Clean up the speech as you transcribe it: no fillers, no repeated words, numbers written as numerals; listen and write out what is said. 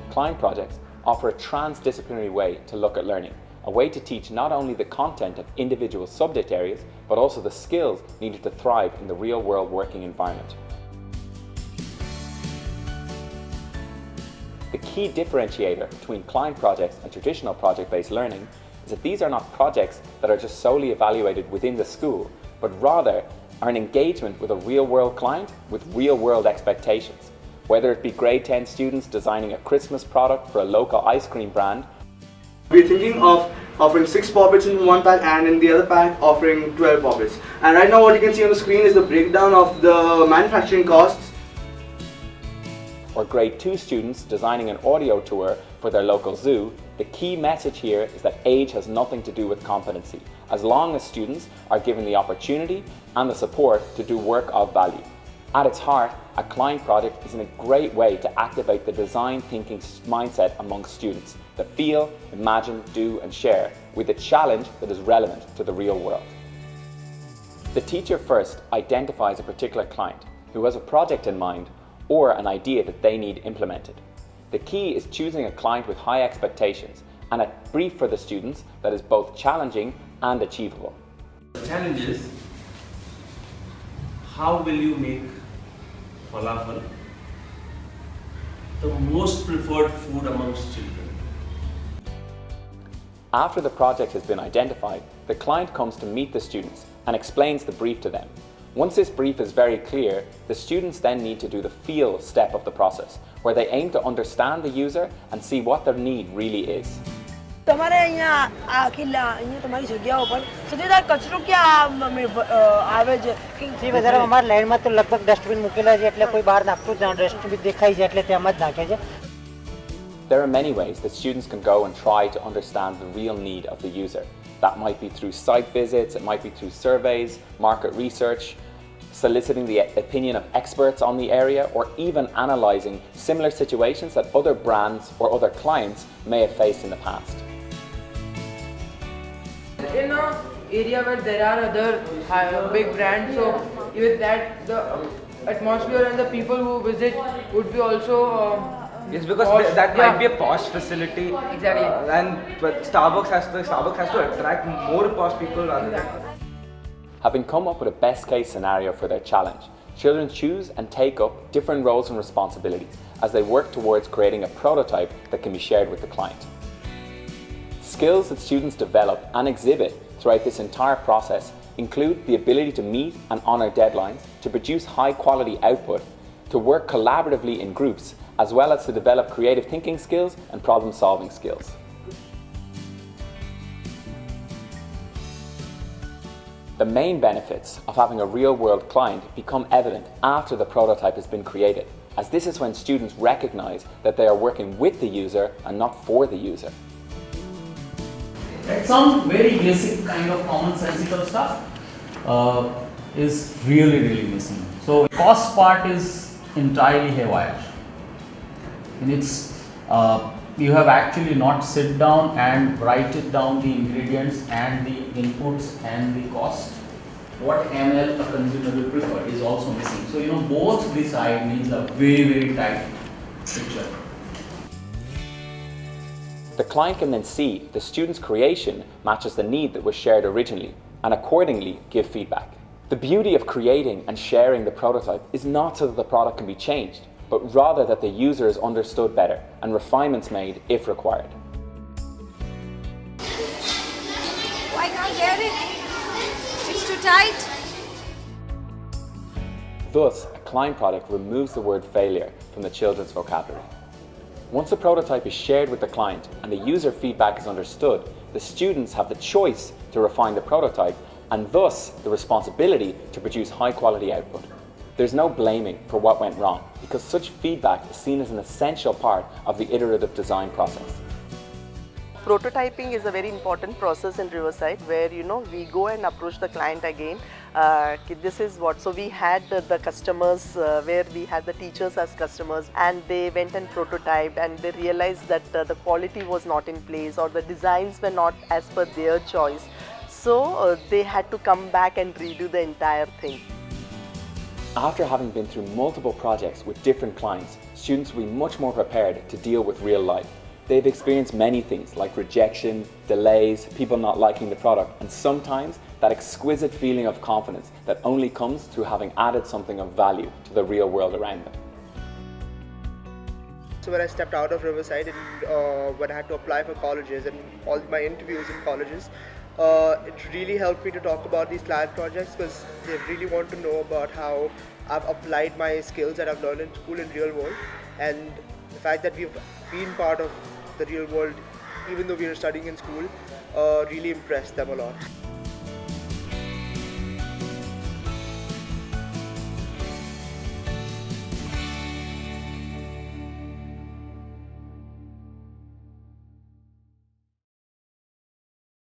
client projects offer a transdisciplinary way to look at learning, a way to teach not only the content of individual subject areas, but also the skills needed to thrive in the real-world working environment. The key differentiator between client projects and traditional project-based learning is that these are not projects that are just solely evaluated within the school, but rather are an engagement with a real-world client with real-world expectations. Whether it be grade 10 students designing a Christmas product for a local ice cream brand. We're thinking of offering 6 poppets in one pack and in the other pack offering 12 poppets. And right now what you can see on the screen is the breakdown of the manufacturing costs. Or grade 2 students designing an audio tour for their local zoo. The key message here is that age has nothing to do with competency, as long as students are given the opportunity and the support to do work of value. At its heart, a client project is a great way to activate the design thinking mindset amongst students that feel, imagine, do and share with a challenge that is relevant to the real world. The teacher first identifies a particular client who has a project in mind or an idea that they need implemented. The key is choosing a client with high expectations and a brief for the students that is both challenging and achievable. The challenge is, how will you make falafel the most preferred food amongst children? After the project has been identified, the client comes to meet the students and explains the brief to them. Once this brief is very clear, the students then need to do the feel step of the process, where they aim to understand the user and see what their need really is. તમારે અહીંયા આખીલા અહીંયા તમારી જગ્યાઓ પર સતીદાર કચરો ક્યાં આવે છે જી વધારે અમારા લાઈનમાં તો લગભગ ડસ્ટબિન મૂકેલા છે એટલે કોઈ બહાર નાખતું જ ના ડસ્ટબિન દેખાય છે એટલે તેમાં જ નાખે છે. There are many ways that students can go and try to understand the real need of the user. That might be through site visits, it might be through surveys, market research, soliciting the opinion of experts on the area, or even analysing similar situations that other brands or other clients may have faced in the past. In an area where there are other big brands, so with that the atmosphere and the people who visit would be also yes, because posh, that might be a posh facility. Exactly. But Starbucks has to attract more posh people rather than. Having come up with a best case scenario for their challenge, children choose and take up different roles and responsibilities as they work towards creating a prototype that can be shared with the client. Skills that students develop and exhibit throughout this entire process include the ability to meet and honour deadlines, to produce high quality output, to work collaboratively in groups, as well as to develop creative thinking skills and problem solving skills. The main benefits of having a real world client become evident after the prototype has been created, as this is when students recognise that they are working with the user and not for the user. That sounds very basic kind of commonsensical stuff is really missing. So cost part is entirely haywire. And it's you have actually not sit down and write it down the ingredients and the inputs and the cost. What ml a consumer will prefer is also missing. So both the side needs a very tight picture. The client can then see the student's creation matches the need that was shared originally and accordingly give feedback. The beauty of creating and sharing the prototype is not so that the product can be changed, but rather that the user is understood better and refinements made if required. I can't get it. It's too tight. Thus, a client product removes the word failure from the children's vocabulary. Once the prototype is shared with the client and the user feedback is understood, the students have the choice to refine the prototype and thus the responsibility to produce high quality output. There's no blaming for what went wrong because such feedback is seen as an essential part of the iterative design process. Prototyping is a very important process in Riverside where we go and approach the client again. This is what, so we had the customers where we had the teachers as customers and they went and prototyped and they realized that the quality was not in place or the designs were not as per their choice. So they had to come back and redo the entire thing. After having been through multiple projects with different clients, students will be much more prepared to deal with real life. They've experienced many things like rejection, delays, people not liking the product, and sometimes that exquisite feeling of confidence that only comes through having added something of value to the real world around them. So when I stepped out of Riverside and when I had to apply for colleges and all my interviews in colleges, it really helped me to talk about these client projects because they really want to know about how I've applied my skills that I've learned in school in real world, and the fact that we've been part of the real world even though we were studying in school really impressed them a lot.